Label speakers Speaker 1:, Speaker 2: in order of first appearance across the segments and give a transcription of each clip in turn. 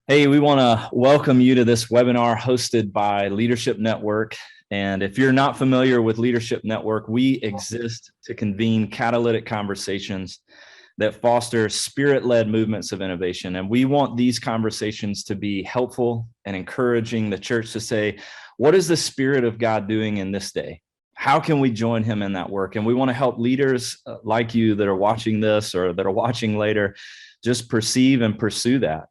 Speaker 1: Hey, we want to welcome you to this webinar hosted by Leadership Network. And if you're not familiar with Leadership Network, we exist to convene catalytic conversations that foster spirit-led movements of innovation. And we want these conversations to be helpful and encouraging the church to say, what is the Spirit of God doing in this day? How can we join him in that work? And we want to help leaders like you that are watching this or that are watching later just perceive and pursue that.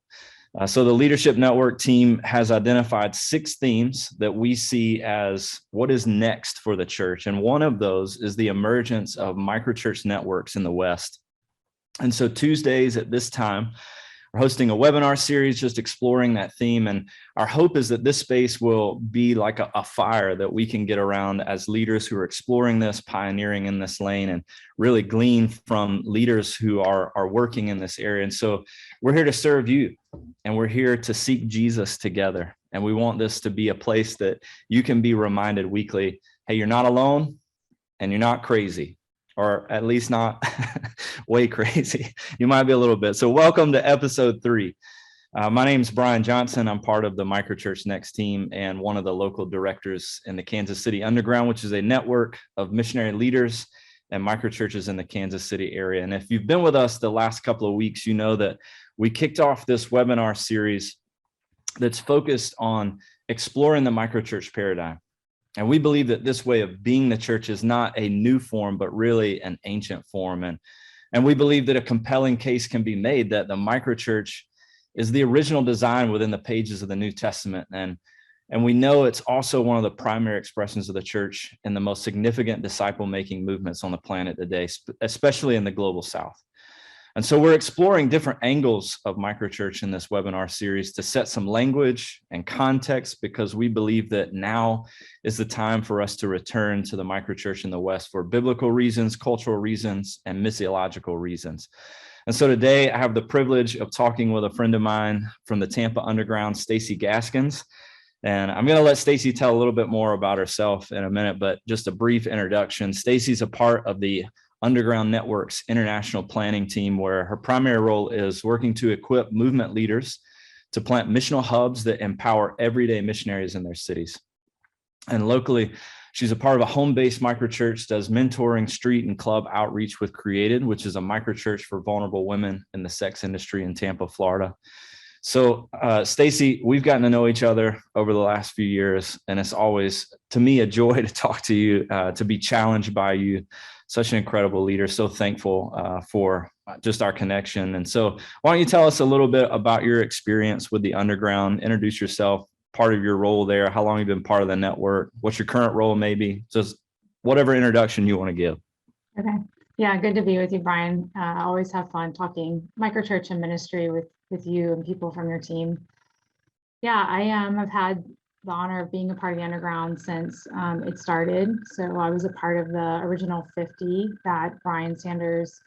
Speaker 1: So the Leadership Network team has identified 6 themes that we see as what is next for the church. And one of those is the emergence of microchurch networks in the West. And so Tuesdays at this time, we're hosting a webinar series just exploring that theme. And our hope is that this space will be like a fire that we can get around as leaders who are exploring this, pioneering in this lane, and really glean from leaders who are working in this area. And so we're here to serve you, and we're here to seek Jesus together. And we want this to be a place that you can be reminded weekly, hey, you're not alone and you're not crazy. Or at least not way crazy. You might be a little bit. So welcome to episode 3. My name is Brian Johnson. I'm part of the MicroChurch Next team and one of the local directors in the Kansas City Underground, which is a network of missionary leaders and microchurches in the Kansas City area. And if you've been with us the last couple of weeks, you know that we kicked off this webinar series that's focused on exploring the microchurch paradigm. And we believe that this way of being the church is not a new form, but really an ancient form. And we believe that a compelling case can be made that the microchurch is the original design within the pages of the New Testament. And we know it's also one of the primary expressions of the church in the most significant disciple-making movements on the planet today, especially in the global South. And so we're exploring different angles of microchurch in this webinar series to set some language and context, because we believe that now is the time for us to return to the microchurch in the West for biblical reasons, cultural reasons, and missiological reasons. And so today I have the privilege of talking with a friend of mine from the Tampa Underground, Stacy Gaskins. And I'm going to let Stacy tell a little bit more about herself in a minute, but just a brief introduction. Stacy's a part of the Underground Network's international planning team, where her primary role is working to equip movement leaders to plant missional hubs that empower everyday missionaries in their cities. And locally, she's a part of a home-based microchurch, does mentoring, street and club outreach with Created, which is a microchurch for vulnerable women in the sex industry in Tampa, Florida. So Stacy, we've gotten to know each other over the last few years, and it's always, to me, a joy to talk to you, to be challenged by you. Such an incredible leader. So thankful for just our connection. And so why don't you tell us a little bit about your experience with the Underground, introduce yourself, part of your role there, how long you've been part of the network, what's your current role maybe, just whatever introduction you want to give.
Speaker 2: Okay. Yeah, good to be with you, Brian. I always have fun talking microchurch and ministry with you and people from your team. Yeah, I've had the honor of being a part of the Underground since it started. So I was a part of the original 50 that Brian Sanders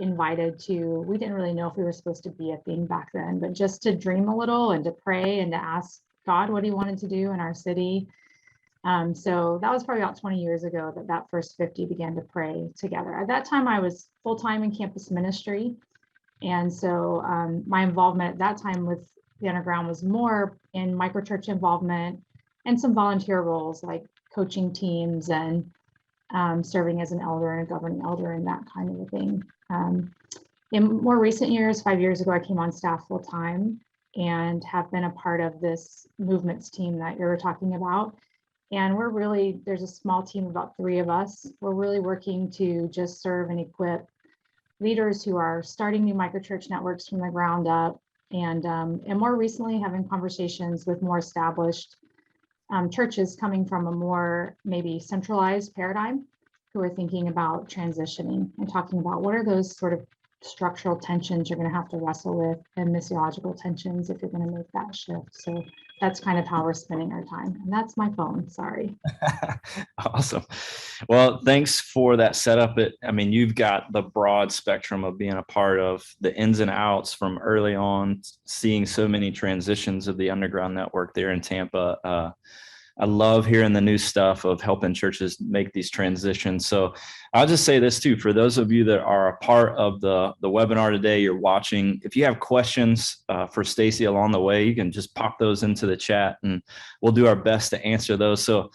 Speaker 2: invited to. We didn't really know if we were supposed to be a thing back then, but just to dream a little and to pray and to ask God what he wanted to do in our city. So that was probably about 20 years ago that first 50 began to pray together. At that time, I was full-time in campus ministry. And so my involvement at that time with the Underground was more in microchurch involvement and some volunteer roles like coaching teams and serving as an elder and a governing elder and that kind of a thing. In more recent years, 5 years ago, I came on staff full time and have been a part of this movements team that you're talking about. And there's a small team, about 3 of us. We're really working to just serve and equip leaders who are starting new microchurch networks from the ground up. And more recently, having conversations with more established churches coming from a more maybe centralized paradigm, who are thinking about transitioning and talking about what are those sort of structural tensions you're going to have to wrestle with, and missiological tensions if you're going to make that shift. So that's kind of how we're spending our time. And that's my phone. Sorry.
Speaker 1: Awesome. Well, thanks for that setup. You've got the broad spectrum of being a part of the ins and outs from early on, seeing so many transitions of the Underground Network there in Tampa. I love hearing the new stuff of helping churches make these transitions. So I'll just say this too, for those of you that are a part of the webinar today, you're watching, if you have questions for Stacy along the way, you can just pop those into the chat and we'll do our best to answer those. So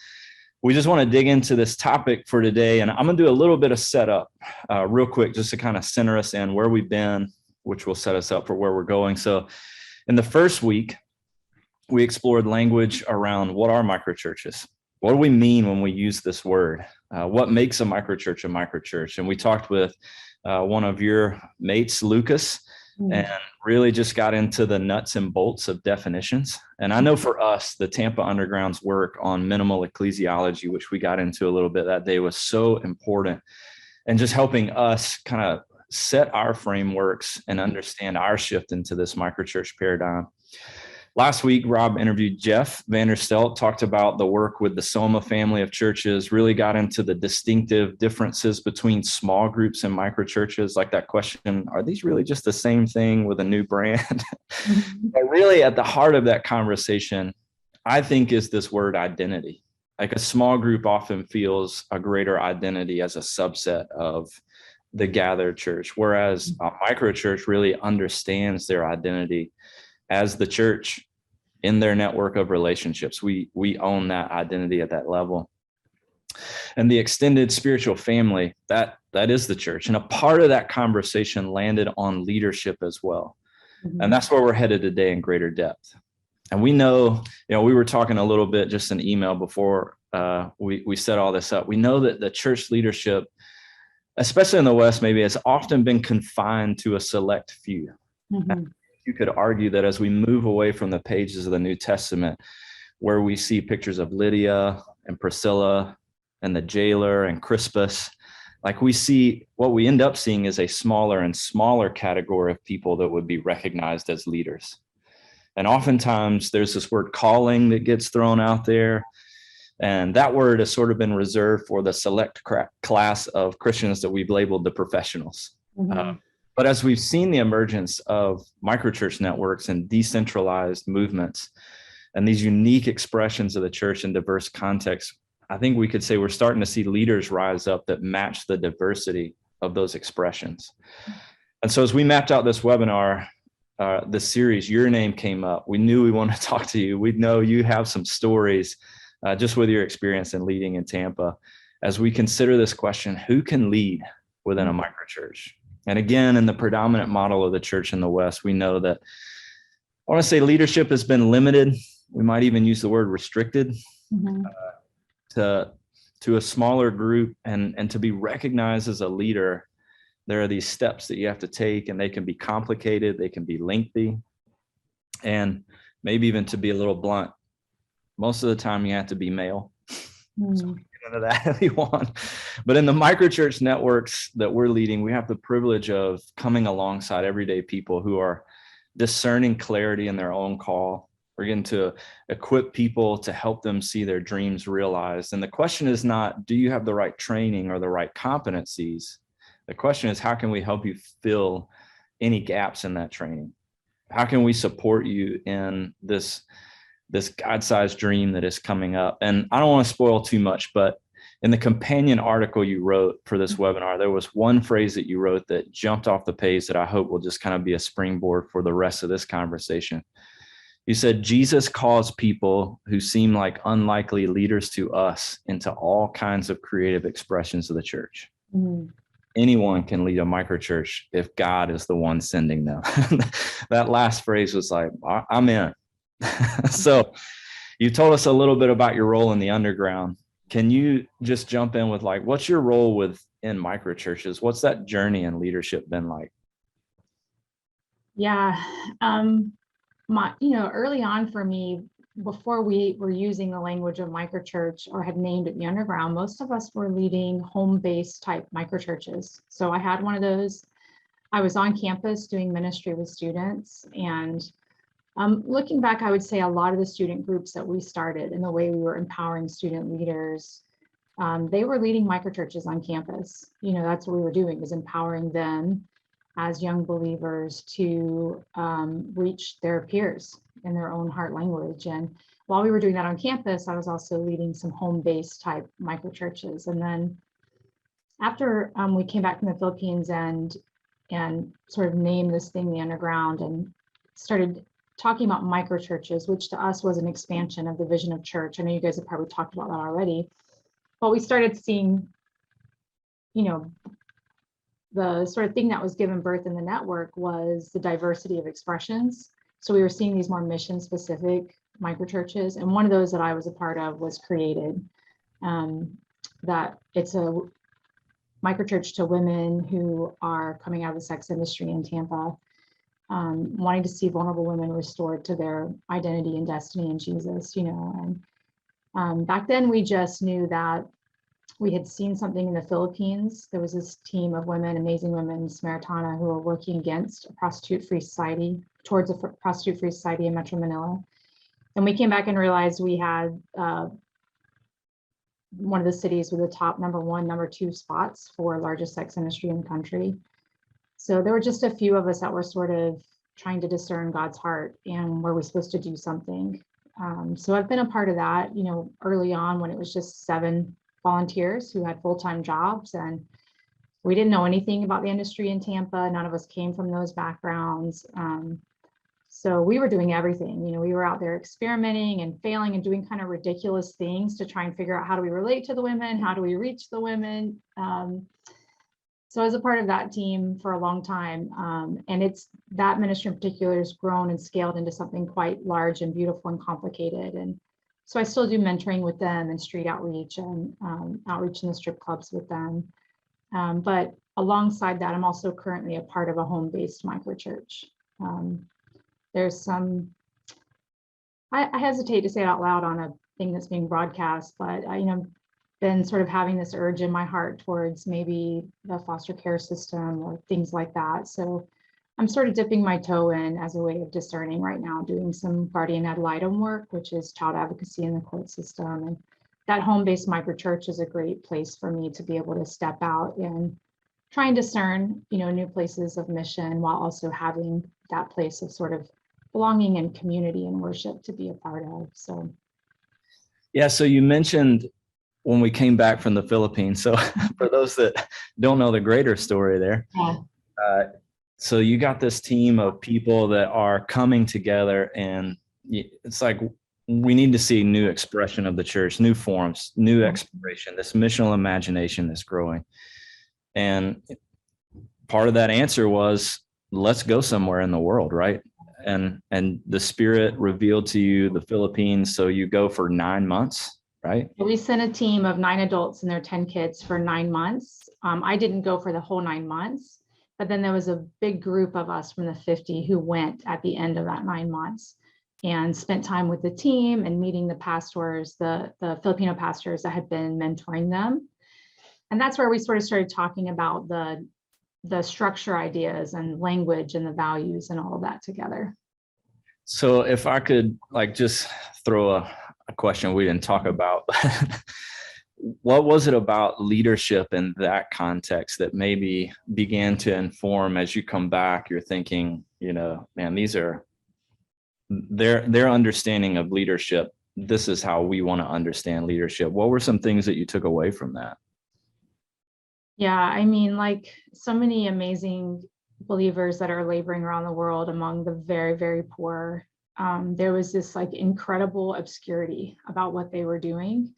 Speaker 1: we just want to dig into this topic for today. And I'm going to do a little bit of setup real quick, just to kind of center us in where we've been, which will set us up for where we're going. So in the first week, we explored language around what are microchurches? What do we mean when we use this word? What makes a microchurch? And we talked with one of your mates, Lucas, and really just got into the nuts and bolts of definitions. And I know for us, the Tampa Underground's work on minimal ecclesiology, which we got into a little bit that day, was so important, and just helping us kind of set our frameworks and understand our shift into this microchurch paradigm. Last week, Rob interviewed Jeff Vanderstelt, talked about the work with the Soma family of churches, really got into the distinctive differences between small groups and microchurches, like that question, are these really just the same thing with a new brand? But really at the heart of that conversation, I think, is this word identity. Like a small group often feels a greater identity as a subset of the gathered church, whereas a microchurch really understands their identity as the church in their network of relationships. We own that identity at that level. And the extended spiritual family, that is the church. And a part of that conversation landed on leadership as well. And that's where we're headed today in greater depth. And we know, we were talking a little bit just in email before we set all this up. We know that the church leadership, especially in the West, maybe has often been confined to a select few. You could argue that as we move away from the pages of the New Testament, where we see pictures of Lydia and Priscilla and the jailer and Crispus, like we see, what we end up seeing is a smaller and smaller category of people that would be recognized as leaders. And oftentimes there's this word calling that gets thrown out there. And that word has sort of been reserved for the select class of Christians that we've labeled the professionals. But as we've seen the emergence of microchurch networks and decentralized movements and these unique expressions of the church in diverse contexts, I think we could say we're starting to see leaders rise up that match the diversity of those expressions. And so as we mapped out this webinar, this series, your name came up. We knew we wanted to talk to you. We know you have some stories just with your experience in leading in Tampa. As we consider this question, who can lead within a microchurch? And again, in the predominant model of the church in the West, we know that, I want to say, leadership has been limited. We might even use the word restricted to a smaller group. And to be recognized as a leader, there are these steps that you have to take, and they can be complicated. They can be lengthy. And maybe even, to be a little blunt, most of the time you have to be male. So we get into that if you want. But in the microchurch networks that we're leading, we have the privilege of coming alongside everyday people who are discerning clarity in their own call. We're getting to equip people to help them see their dreams realized. And the question is not, do you have the right training or the right competencies? The question is, how can we help you fill any gaps in that training? How can we support you in this God-sized dream that is coming up? And I don't want to spoil too much, but in the companion article you wrote for this webinar, there was one phrase that you wrote that jumped off the page that I hope will just kind of be a springboard for the rest of this conversation. You said, Jesus calls people who seem like unlikely leaders to us into all kinds of creative expressions of the church. Anyone can lead a microchurch if God is the one sending them. That last phrase was like, I'm in. So you told us a little bit about your role in the underground. Can you just jump in with, like, what's your role within microchurches? What's that journey in leadership been like?
Speaker 2: Yeah. Early on for me, before we were using the language of microchurch or had named it the underground, most of us were leading home-based type microchurches. So I had one of those. I was on campus doing ministry with students, and looking back, I would say a lot of the student groups that we started and the way we were empowering student leaders, they were leading microchurches on campus. That's what we were doing, was empowering them as young believers to reach their peers in their own heart language. And while we were doing that on campus, I was also leading some home-based type microchurches. And then after we came back from the Philippines and sort of named this thing the Underground and started talking about microchurches, which to us was an expansion of the vision of church. I know you guys have probably talked about that already, but we started seeing, you know, the sort of thing that was given birth in the network was the diversity of expressions. So we were seeing these more mission specific microchurches. And one of those that I was a part of was created, that it's a microchurch to women who are coming out of the sex industry in Tampa, wanting to see vulnerable women restored to their identity and destiny in Jesus, you know. And back then we just knew that we had seen something in the Philippines. There was this team of women, amazing women, Samaritana, who were working against a prostitute-free society, towards a prostitute-free society in Metro Manila. And we came back and realized we had one of the cities with the top number 1, number 2 spots for largest sex industry in the country. So there were just a few of us that were sort of trying to discern God's heart and were we supposed to do something. So I've been a part of that, you know, early on when it was just 7 volunteers who had full-time jobs, and we didn't know anything about the industry in Tampa. None of us came from those backgrounds. So we were doing everything, you know, we were out there experimenting and failing and doing kind of ridiculous things to try and figure out how do we relate to the women, how do we reach the women. So I was a part of that team for a long time. And it's that ministry in particular has grown and scaled into something quite large and beautiful and complicated. And so I still do mentoring with them and street outreach and outreach in the strip clubs with them. But alongside that, I'm also currently a part of a home-based microchurch. There's some, I hesitate to say it out loud on a thing that's being broadcast, but I, you know, been sort of having this urge in my heart towards maybe the foster care system or things like that. So I'm sort of dipping my toe in as a way of discerning right now, doing some guardian ad litem work, which is child advocacy in the court system. And that home-based microchurch is a great place for me to be able to step out and try and discern, you know, new places of mission while also having that place of sort of belonging and community and worship to be a part of. So
Speaker 1: Yeah, so you mentioned when we came back from the Philippines. So for those that don't know the greater story there, so you got this team of people that are coming together, and it's like we need to see new expression of the church, new forms, new exploration, this missional imagination that's growing. And part of that answer was, let's go somewhere in the world, right? And the Spirit revealed to you the Philippines, so you go for 9 months, right?
Speaker 2: We sent a team of 9 adults and their 10 kids for 9 months. I didn't go for the whole 9 months, but then there was a big group of us from the 50 who went at the end of that 9 months and spent time with the team and meeting the pastors, the Filipino pastors that had been mentoring them. And that's where we sort of started talking about the structure ideas and language and the values and all of that together.
Speaker 1: So if I could like just throw a question we didn't talk about, what was it about leadership in that context that maybe began to inform as you come back, you're thinking, you know, man, these are their understanding of leadership. This is how we want to understand leadership. What were some things that you took away from that?
Speaker 2: Yeah, I mean, like so many amazing believers that are laboring around the world among the very, very poor, there was this like incredible obscurity about what they were doing,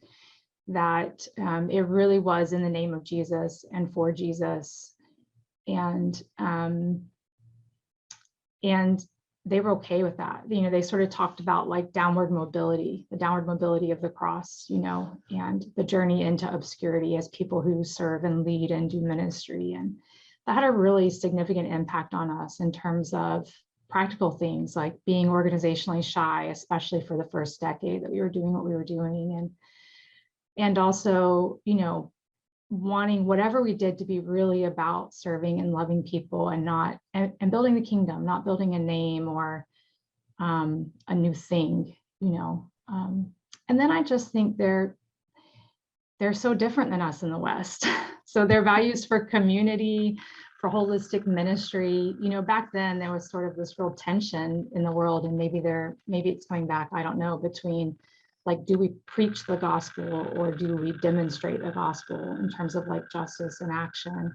Speaker 2: that it really was in the name of Jesus and for Jesus. And they were okay with that. You know, they sort of talked about like downward mobility, the downward mobility of the cross, you know, and the journey into obscurity as people who serve and lead and do ministry. And that had a really significant impact on us in terms of practical things like being organizationally shy, especially for the first decade that we were doing what we were doing. And also, you know, wanting whatever we did to be really about serving and loving people and not and building the kingdom, not building a name or a new thing, you know. And then I just think they're so different than us in the West. So their values for community, for holistic ministry, back then there was sort of this real tension in the world, and maybe it's going back, I don't know, between like, do we preach the gospel or do we demonstrate the gospel in terms of like justice and action?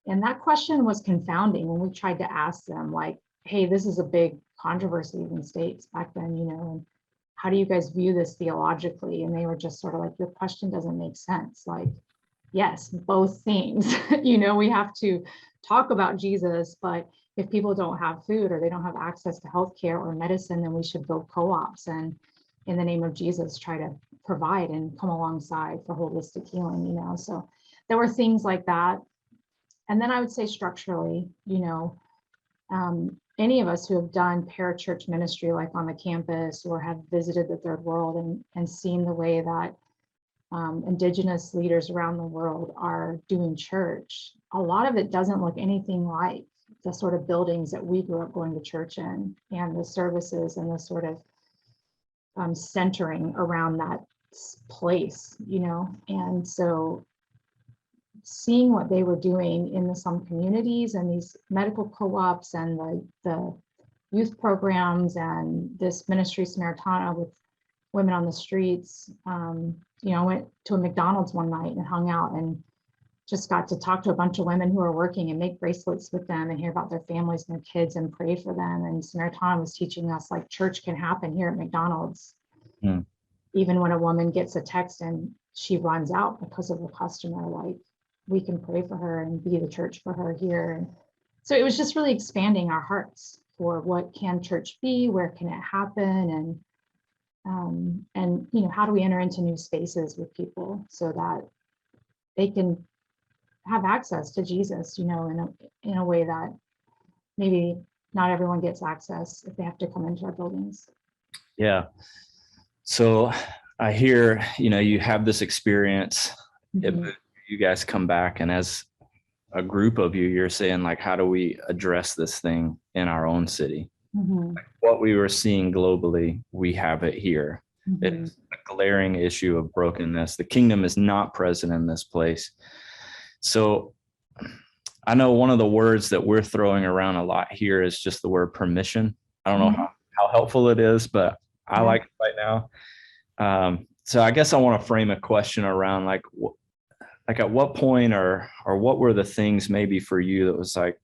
Speaker 2: And that question was confounding when we tried to ask them, like, hey, this is a big controversy in states back then, and how do you guys view this theologically? And they were just sort of like, your question doesn't make sense. Like, yes, both things. We have to talk about Jesus, but if people don't have food or they don't have access to healthcare or medicine, then we should build co-ops and in the name of Jesus try to provide and come alongside for holistic healing, So there were things like that. And then I would say structurally, any of us who have done parachurch ministry, like on the campus, or have visited the third world and seen the way that Indigenous leaders around the world are doing church, a lot of it doesn't look anything like the sort of buildings that we grew up going to church in, and the services and the sort of centering around that place, and so seeing what they were doing in some communities and these medical co-ops and the youth programs and this ministry Samaritana with women on the streets. I went to a McDonald's one night and hung out and just got to talk to a bunch of women who are working and make bracelets with them and hear about their families and their kids and pray for them. And Samaritana was teaching us like church can happen here at McDonald's. Mm. Even when a woman gets a text and she runs out because of a customer, like, we can pray for her and be the church for her here. And so it was just really expanding our hearts for what can church be, where can it happen, and how do we enter into new spaces with people so that they can have access to Jesus, in a way that maybe not everyone gets access if they have to come into our buildings.
Speaker 1: Yeah. So I hear, you have this experience. Mm-hmm. You guys come back, and as a group of you're saying, like, how do we address this thing in our own city? Mm-hmm. Like, what we were seeing globally, we have it here. Mm-hmm. It's a glaring issue of brokenness. The kingdom is not present in this place. So I know one of the words that we're throwing around a lot here is just the word permission. I don't know how helpful it is, but I like it right now. So I guess I want to frame a question around like at what point or what were the things maybe for you that was like,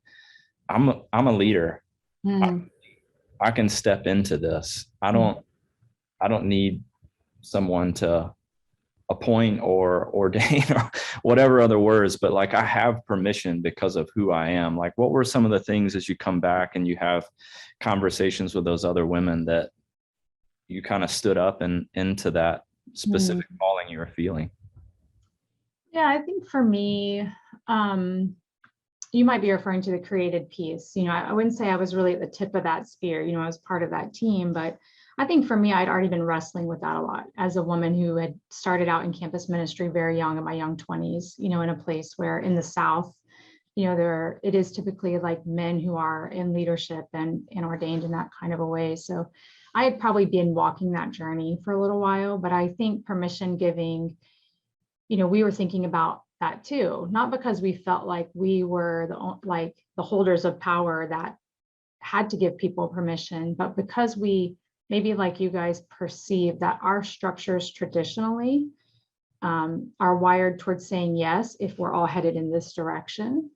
Speaker 1: I'm a leader. I can step into this. I don't need someone to appoint or ordain or whatever other words, but like I have permission because of who I am. Like, what were some of the things as you come back and you have conversations with those other women that you kind of stood up and into that specific calling you were feeling?
Speaker 2: Yeah, I think for me, you might be referring to the created piece. I wouldn't say I was really at the tip of that spear. I was part of that team, but I think for me, I'd already been wrestling with that a lot as a woman who had started out in campus ministry very young, in my young 20s, in a place where in the South, it is typically like men who are in leadership and ordained in that kind of a way. So I had probably been walking that journey for a little while, but I think permission giving, we were thinking about that too, not because we felt like we were the holders of power that had to give people permission, but because we maybe like you guys perceive that our structures traditionally are wired towards saying yes if we're all headed in this direction,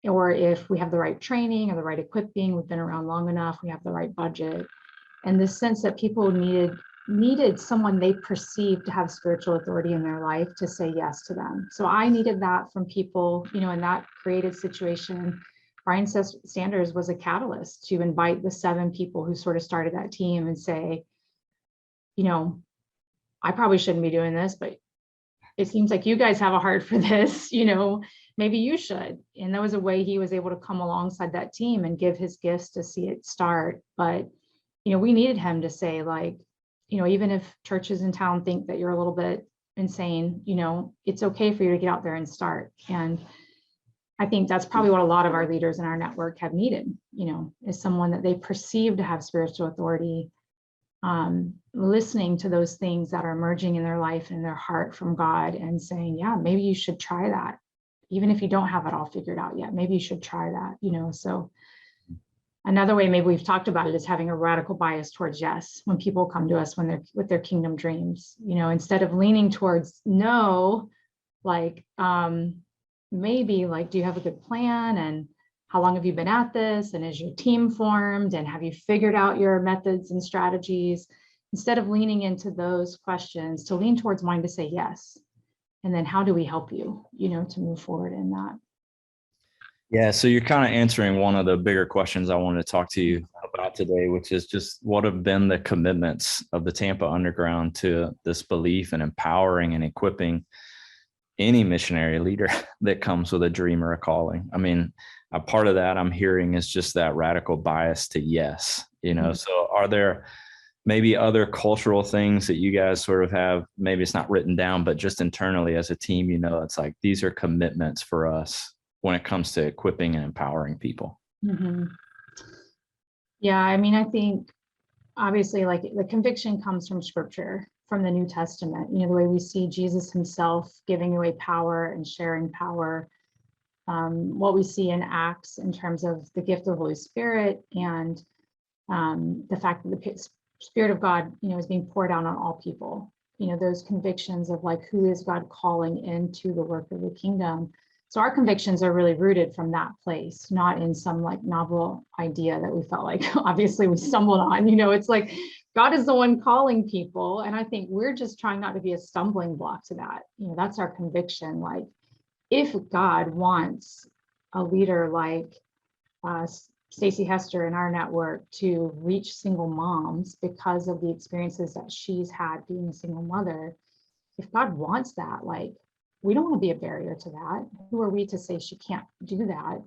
Speaker 2: or if we have the right training or the right equipping, we've been around long enough, we have the right budget, and this sense that people needed someone they perceived to have spiritual authority in their life to say yes to them. So I needed that from people, in that created situation. Brian Sanders was a catalyst to invite the 7 people who sort of started that team and say, I probably shouldn't be doing this, but it seems like you guys have a heart for this, maybe you should. And that was a way he was able to come alongside that team and give his gifts to see it start. But, we needed him to say, like, even if churches in town think that you're a little bit insane, it's okay for you to get out there and start. And I think that's probably what a lot of our leaders in our network have needed, is someone that they perceive to have spiritual authority, listening to those things that are emerging in their life and their heart from God and saying, yeah, maybe you should try that. even if you don't have it all figured out yet, maybe you should try that, so another way maybe we've talked about it is having a radical bias towards yes when people come to us when they're with their kingdom dreams, instead of leaning towards no, like maybe like, do you have a good plan, and how long have you been at this, and is your team formed, and have you figured out your methods and strategies? Instead of leaning into those questions, to lean towards wanting to say yes, and then how do we help you, to move forward in that.
Speaker 1: Yeah, so you're kind of answering one of the bigger questions I wanted to talk to you about today, which is just what have been the commitments of the Tampa Underground to this belief and empowering and equipping any missionary leader that comes with a dream or a calling. I mean, a part of that I'm hearing is just that radical bias to yes, So are there maybe other cultural things that you guys sort of have, maybe it's not written down, but just internally as a team, it's like, these are commitments for us when it comes to equipping and empowering people?
Speaker 2: Mm-hmm. Yeah, I mean, I think obviously like the conviction comes from scripture, from the New Testament, the way we see Jesus himself giving away power and sharing power, what we see in Acts in terms of the gift of the Holy Spirit, and the fact that the Spirit of God, is being poured out on all people, those convictions of like, who is God calling into the work of the kingdom? So our convictions are really rooted from that place, not in some like novel idea that we felt like obviously we stumbled on. It's like God is the one calling people. And I think we're just trying not to be a stumbling block to that. That's our conviction. Like, if God wants a leader like Stacy Hester in our network to reach single moms because of the experiences that she's had being a single mother, if God wants that, like, we don't want to be a barrier to that. Who are we to say she can't do that?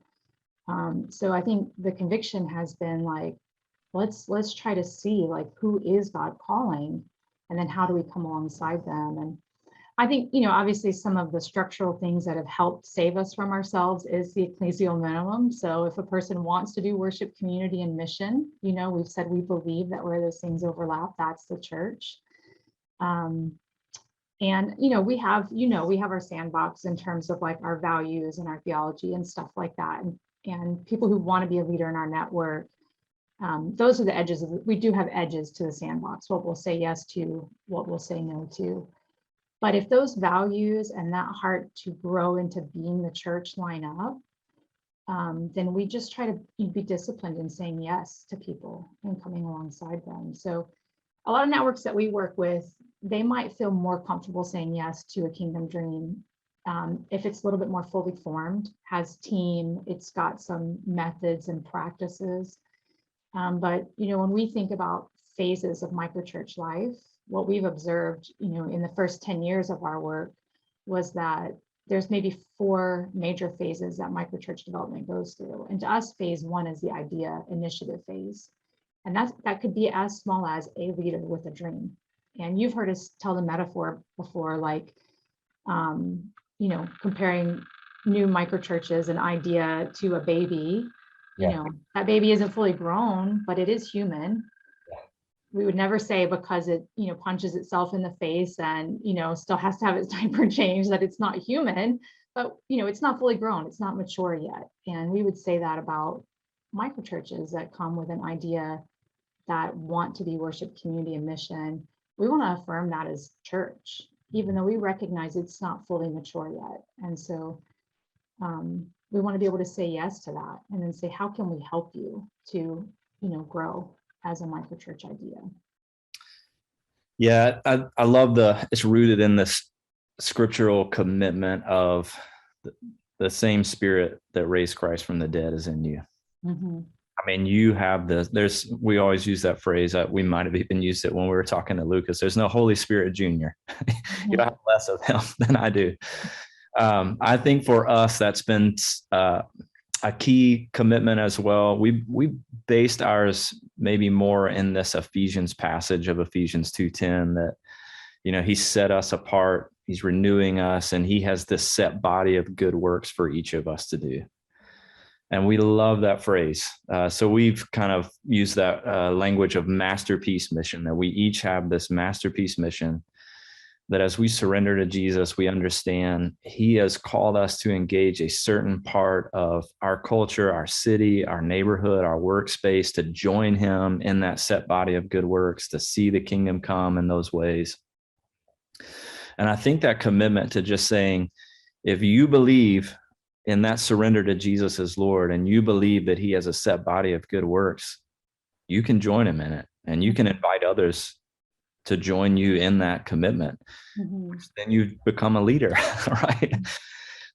Speaker 2: So I think the conviction has been like, let's try to see like, who is God calling, and then how do we come alongside them? And I think, obviously some of the structural things that have helped save us from ourselves is the ecclesial minimum. So if a person wants to do worship, community, and mission, we've said we believe that where those things overlap, that's the church. And, we have our sandbox in terms of like our values and our theology and stuff like that. And people who want to be a leader in our network, those are the edges we do have edges to the sandbox, what we'll say yes to, what we'll say no to. But if those values and that heart to grow into being the church line up, then we just try to be disciplined in saying yes to people and coming alongside them. So a lot of networks that we work with, they might feel more comfortable saying yes to a kingdom dream if it's a little bit more fully formed, has team, it's got some methods and practices. But, when we think about phases of microchurch life, what we've observed, in the first 10 years of our work was that there's maybe 4 major phases that microchurch development goes through. And to us, phase 1 is the idea initiative phase. And that could be as small as a leader with a dream. And you've heard us tell the metaphor before, like, comparing new microchurches, an idea to a baby. That baby isn't fully grown, but it is human. We would never say because it, punches itself in the face and, still has to have its diaper changed, that it's not human, but, it's not fully grown. It's not mature yet. And we would say that about microchurches that come with an idea that want to be worship, community, and mission. We want to affirm that as church, even though we recognize it's not fully mature yet. And so we want to be able to say yes to that, and then say, how can we help you to, grow as a microchurch idea?
Speaker 1: Yeah, I love it's rooted in this scriptural commitment of the same Spirit that raised Christ from the dead is in you.
Speaker 2: Mm-hmm.
Speaker 1: I mean, you have we always use that phrase. We might have even used it when we were talking to Lucas. There's no Holy Spirit Jr.
Speaker 2: Mm-hmm.
Speaker 1: You have less of him than I do. I think for us, that's been a key commitment as well. We based ours maybe more in this Ephesians passage of Ephesians 2:10 that, he set us apart, he's renewing us, and he has this set body of good works for each of us to do. And we love that phrase. So we've kind of used that language of masterpiece mission, that we each have this masterpiece mission that as we surrender to Jesus, we understand he has called us to engage a certain part of our culture, our city, our neighborhood, our workspace, to join him in that set body of good works, to see the kingdom come in those ways. And I think that commitment to just saying, if you believe in that surrender to Jesus as Lord, and you believe that he has a set body of good works, you can join him in it, and you can invite others to join you in that commitment. Then you become a leader, right?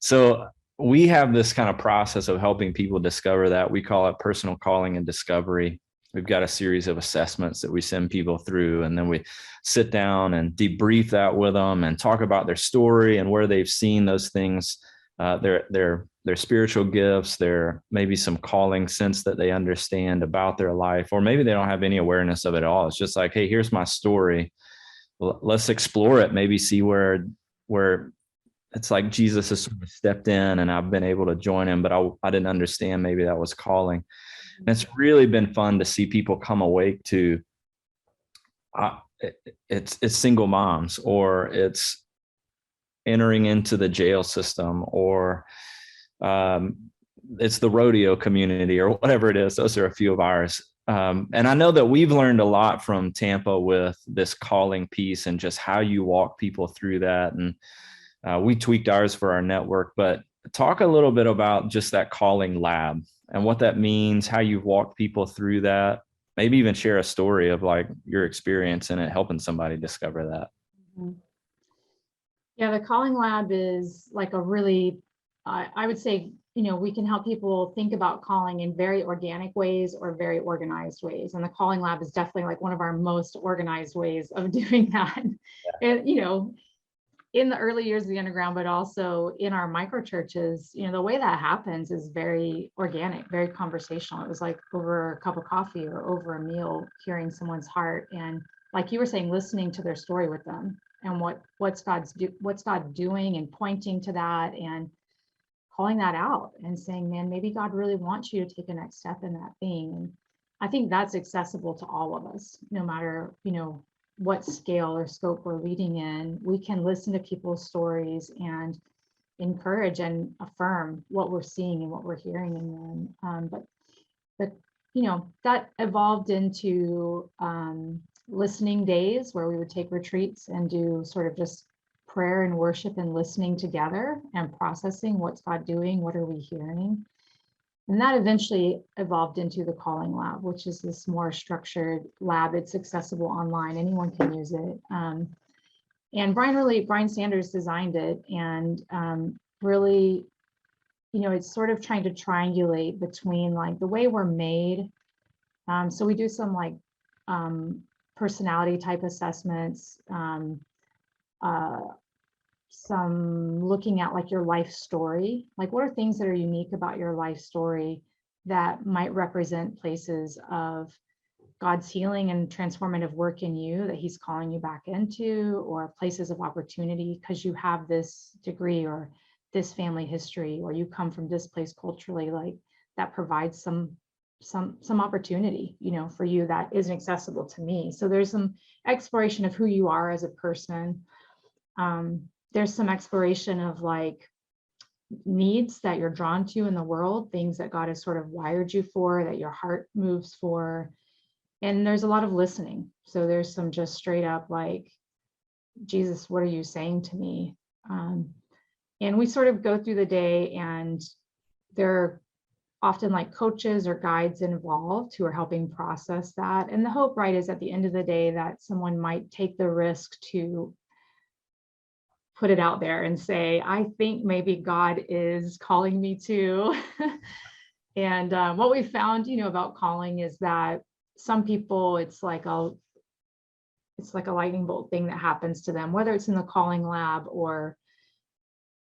Speaker 1: So we have this kind of process of helping people discover that. We call it personal calling and discovery. We've got a series of assessments that we send people through, and then we sit down and debrief that with them and talk about their story and where they've seen those things, their spiritual gifts, their maybe some calling sense that they understand about their life, or maybe they don't have any awareness of it at all. It's just like, hey, here's my story. Let's explore it. Maybe see where it's like Jesus has sort of stepped in and I've been able to join him, but I didn't understand maybe that was calling. And it's really been fun to see people come awake to it's single moms, or it's entering into the jail system, or it's the rodeo community, or whatever it is. Those are a few of ours. And I know that we've learned a lot from Tampa with this calling piece and just how you walk people through that. And we tweaked ours for our network, but talk a little bit about just that calling lab and what that means, how you've walked people through that. Maybe even share a story of like your experience in it, helping somebody discover that.
Speaker 2: Yeah, the calling lab is like a really, I would say, we can help people think about calling in very organic ways or very organized ways. And the calling lab is definitely like one of our most organized ways of doing that. Yeah. And, in the early years of the underground, but also in our micro churches, the way that happens is very organic, very conversational. It was like over a cup of coffee or over a meal, hearing someone's heart. And like you were saying, listening to their story with them and what's God doing, and pointing to that and calling that out and saying, man, maybe God really wants you to take a next step in that thing. And I think that's accessible to all of us, no matter, what scale or scope we're leading in. We can listen to people's stories and encourage and affirm what we're seeing and what we're hearing in them. But that evolved into listening days where we would take retreats and do sort of just prayer and worship and listening together and processing what's God doing, what are we hearing. And that eventually evolved into the calling lab, which is this more structured lab. It's accessible online. Anyone can use it. And Brian Sanders designed it, and really, it's sort of trying to triangulate between like the way we're made. So we do some like personality type assessments, some looking at like your life story, like what are things that are unique about your life story that might represent places of God's healing and transformative work in you that he's calling you back into, or places of opportunity because you have this degree or this family history, or you come from this place culturally, like that provides some opportunity, for you that isn't accessible to me. So there's some exploration of who you are as a person. There's some exploration of like needs that you're drawn to in the world, things that God has sort of wired you for, that your heart moves for. And there's a lot of listening. So there's some just straight up like, Jesus, what are you saying to me? And we sort of go through the day, and there are often like coaches or guides involved who are helping process that. And the hope, right, is at the end of the day that someone might take the risk to put it out there and say, I think maybe God is calling me to. And what we found, about calling is that some people, it's like a lightning bolt thing that happens to them, whether it's in the calling lab or,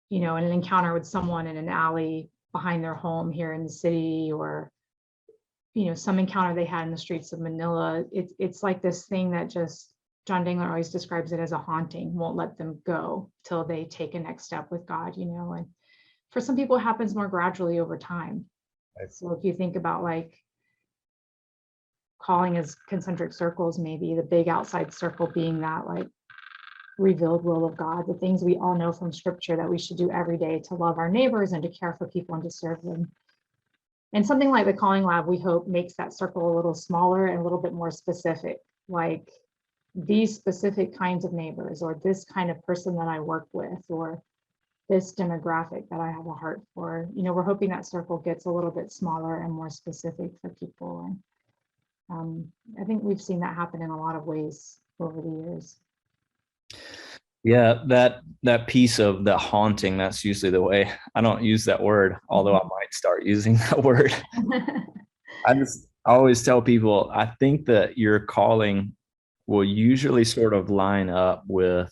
Speaker 2: in an encounter with someone in an alley behind their home here in the city, or, some encounter they had in the streets of Manila. It's like this thing that just, John Dangler always describes it as a haunting, won't let them go till they take a next step with God, and for some people it happens more gradually over time. Right. So if you think about like calling as concentric circles, maybe the big outside circle being that like revealed will of God, the things we all know from scripture that we should do every day to love our neighbors and to care for people and to serve them. And something like the Calling Lab, we hope, makes that circle a little smaller and a little bit more specific, like these specific kinds of neighbors, or this kind of person that I work with, or this demographic that I have a heart for. We're hoping that circle gets a little bit smaller and more specific for people. And I think we've seen that happen in a lot of ways over the years.
Speaker 1: Yeah, that piece of the haunting, that's usually the way. I don't use that word, although I might start using that word. I always tell people, I think that your calling will usually sort of line up with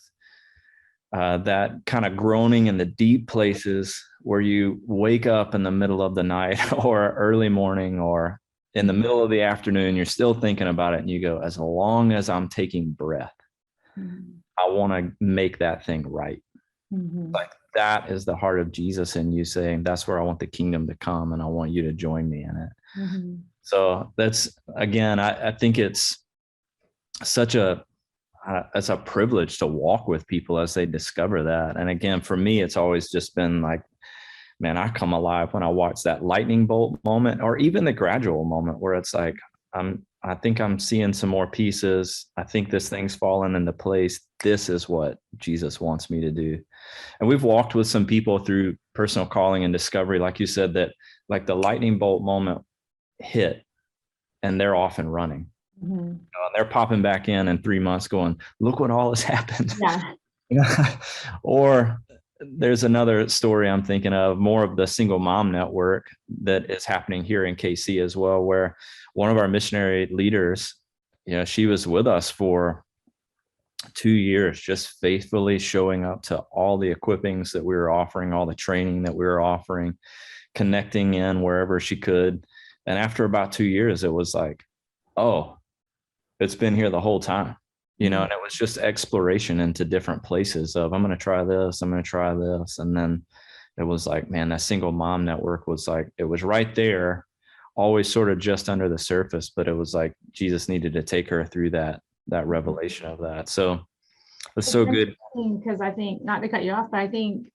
Speaker 1: that kind of groaning in the deep places where you wake up in the middle of the night or early morning or in the middle of the afternoon, you're still thinking about it and you go, as long as I'm taking breath, I want to make that thing right. Like that is the heart of Jesus in you saying, that's where I want the kingdom to come and I want you to join me in it. So that's, again, I think it's such it's a privilege to walk with people as they discover that. And again, for me, it's always just been like, man, I come alive when I watch that lightning bolt moment, or even the gradual moment where it's like, I think I'm seeing some more pieces. I think this thing's fallen into place. This is what Jesus wants me to do. And we've walked with some people through personal calling and discovery, like you said, that like the lightning bolt moment hit and they're off and running. And they're popping back in 3 months going, look what all has happened. Yeah. Or there's another story I'm thinking of, more of the single mom network that is happening here in KC as well, where one of our missionary leaders, she was with us for 2 years, just faithfully showing up to all the equippings that we were offering, all the training that we were offering, connecting in wherever she could. And after about 2 years, it was like, oh, it's been here the whole time, and it was just exploration into different places of, I'm going to try this, I'm going to try this. And then it was like, man, that single mom network was like, it was right there, always sort of just under the surface, but it was like Jesus needed to take her through that revelation of that. So it's so good.
Speaker 2: Because I think, not to cut you off, but I think,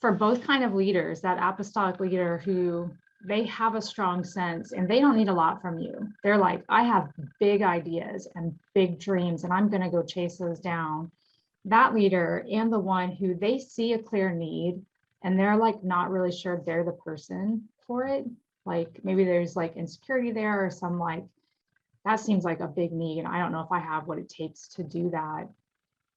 Speaker 2: for both kind of leaders, that apostolic leader who they have a strong sense and they don't need a lot from you. They're like, I have big ideas and big dreams and I'm going to go chase those down. That leader and the one who they see a clear need and they're like not really sure they're the person for it. Like maybe there's like insecurity there or some like, that seems like a big need and I don't know if I have what it takes to do that.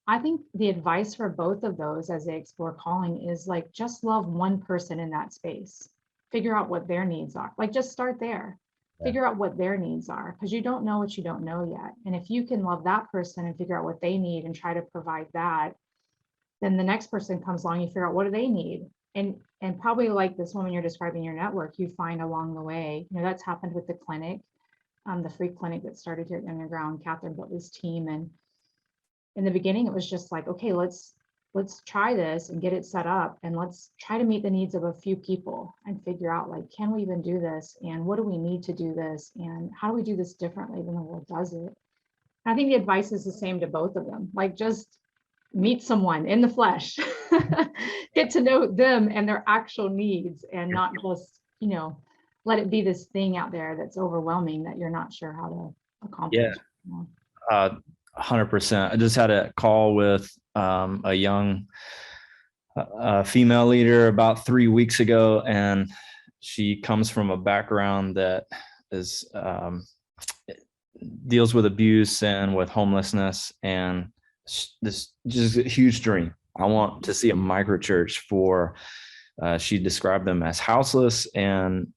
Speaker 2: I think the advice for both of those as they explore calling is like, just love one person in that space. Figure out what their needs are. Like just start there. Figure out what their needs are, because you don't know what you don't know yet. And if you can love that person and figure out what they need and try to provide that, then the next person comes along, you figure out what do they need. And probably like this woman you're describing your network, you find along the way, that's happened with the clinic, the free clinic that started here at Underground, Catherine Butler's team. And in the beginning, it was just like, okay, let's try this and get it set up and let's try to meet the needs of a few people and figure out like, can we even do this? And what do we need to do this? And how do we do this differently than the world does it? And I think the advice is the same to both of them. Like just meet someone in the flesh, get to know them and their actual needs and not just, let it be this thing out there that's overwhelming that you're not sure how to accomplish.
Speaker 1: Yeah. 100%. I just had a call with a young female leader about 3 weeks ago, and she comes from a background that is deals with abuse and with homelessness, and this just a huge dream. I want to see a microchurch for. She described them as houseless and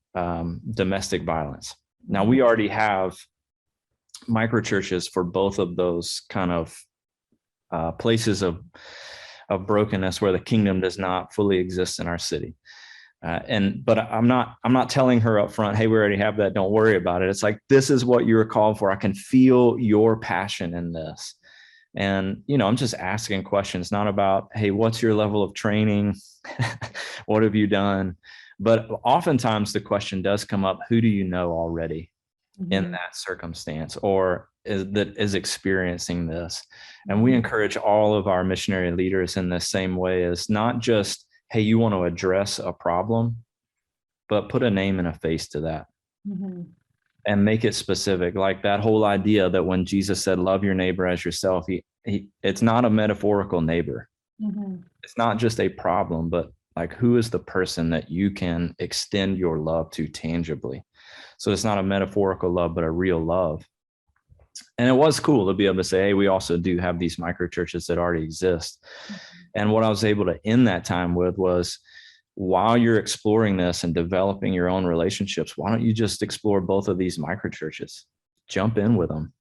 Speaker 1: domestic violence. Now we already have microchurches for both of those kind of places of brokenness where the kingdom does not fully exist in our city. But I'm not telling her up front, hey, we already have that, don't worry about it. It's like, this is what you're called for. I can feel your passion in this. And, I'm just asking questions, not about, hey, what's your level of training? What have you done? But oftentimes the question does come up, who do you know already in that circumstance? Or is experiencing this. And we encourage all of our missionary leaders in the same way, as not just, hey, you want to address a problem, but put a name and a face to that.
Speaker 2: Mm-hmm.
Speaker 1: And make it specific. Like that whole idea that when Jesus said, love your neighbor as yourself, it's not a metaphorical neighbor.
Speaker 2: Mm-hmm.
Speaker 1: It's not just a problem, but like, who is the person that you can extend your love to tangibly? So it's not a metaphorical love, but a real love. And it was cool to be able to say, hey, we also do have these micro churches that already exist. And what I was able to end that time with was, while you're exploring this and developing your own relationships, why don't you just explore both of these micro churches? Jump in with them,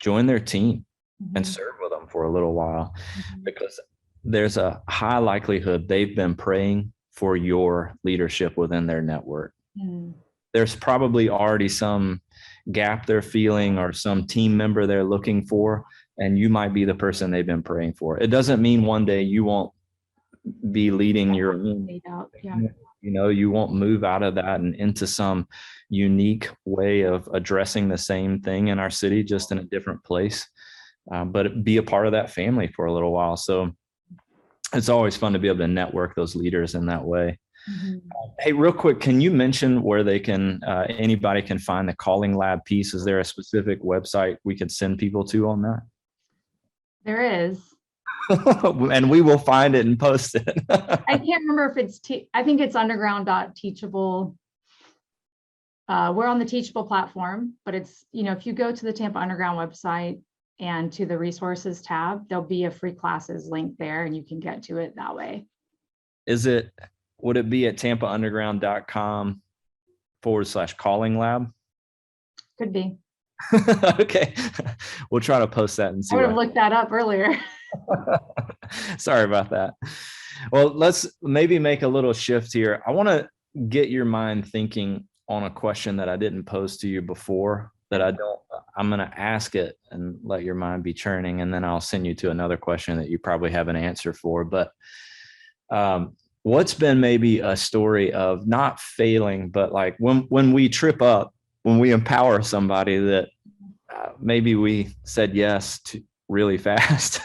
Speaker 1: join their team, and serve with them for a little while, because there's a high likelihood they've been praying for your leadership within their network. There's probably already some gap they're feeling or some team member they're looking for, and you might be the person they've been praying for. It doesn't mean one day you won't be leading your own. You won't move out of that and into some unique way of addressing the same thing in our city, just in a different place, but be a part of that family for a little while. So it's always fun to be able to network those leaders in that way. Hey, real quick, can you mention where they can, anybody can find the Calling Lab piece? Is there a specific website we could send people to on that?
Speaker 2: There is.
Speaker 1: And we will find it and post it.
Speaker 2: I can't remember if it's, I think it's underground.teachable. We're on the Teachable platform, but it's, if you go to the Tampa Underground website and to the resources tab, there'll be a free classes link there and you can get to it that way.
Speaker 1: Would it be at tampaunderground.com/calling lab?
Speaker 2: Could be.
Speaker 1: Okay. We'll try to post that and see.
Speaker 2: I would have looked that up earlier.
Speaker 1: Sorry about that. Well, let's maybe make a little shift here. I want to get your mind thinking on a question that I didn't pose to you before, I'm going to ask it and let your mind be churning, and then I'll send you to another question that you probably have an answer for. But what's been maybe a story of not failing, but like when we trip up, when we empower somebody that maybe we said yes to really fast,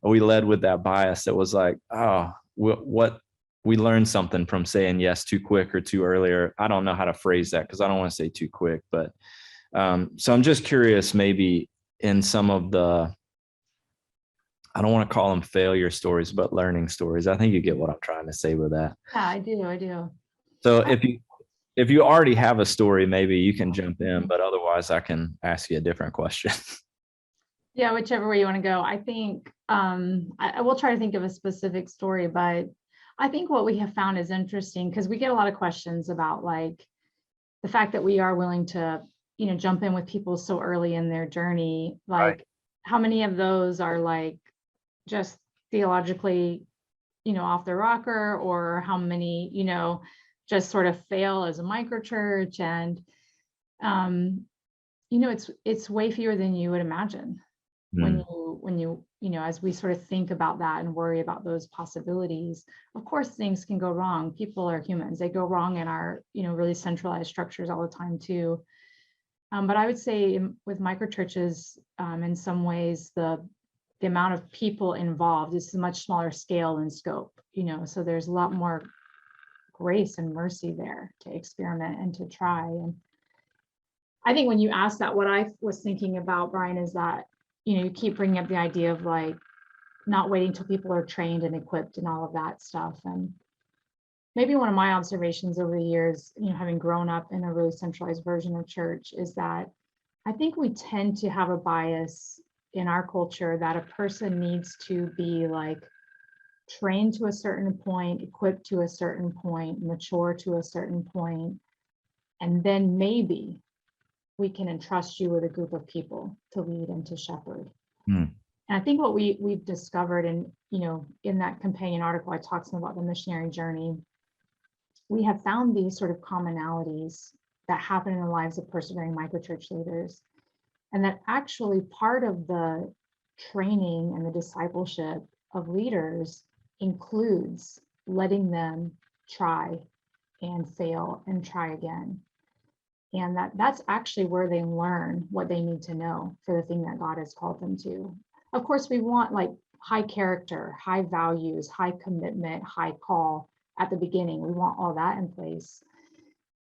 Speaker 1: we led with that bias that was like, what we learned something from saying yes too quick or too earlier. I don't know how to phrase that because I don't want to say too quick, but so I'm just curious, maybe in some of the, I don't want to call them failure stories, but learning stories. I think you get what I'm trying to say with that.
Speaker 2: Yeah, I do.
Speaker 1: So if you already have a story, maybe you can jump in, but otherwise I can ask you a different question.
Speaker 2: Yeah, whichever way you want to go. I think I will try to think of a specific story, but I think what we have found is interesting because we get a lot of questions about like the fact that we are willing to, jump in with people so early in their journey. Like, right. How many of those are like just theologically, off the rocker, or how many, just sort of fail as a microchurch? And, it's way fewer than you would imagine when you, as we sort of think about that and worry about those possibilities. Of course, things can go wrong. People are humans. They go wrong in our, really centralized structures all the time too. But I would say with microchurches, in some ways, the amount of people involved is a much smaller scale and scope, so there's a lot more grace and mercy there to experiment and to try. And I think when you asked that, what I was thinking about, Brian, is that, you keep bringing up the idea of like not waiting till people are trained and equipped and all of that stuff. And maybe one of my observations over the years, having grown up in a really centralized version of church, is that I think we tend to have a bias in our culture that a person needs to be like trained to a certain point, equipped to a certain point, mature to a certain point, and then maybe we can entrust you with a group of people to lead and to shepherd. And I think what we've discovered, and in that companion article, I talked some about the missionary journey. We have found these sort of commonalities that happen in the lives of persevering microchurch leaders, and that actually part of the training and the discipleship of leaders includes letting them try and fail and try again. And that's actually where they learn what they need to know for the thing that God has called them to. Of course, we want like high character, high values, high commitment, high call at the beginning. We want all that in place.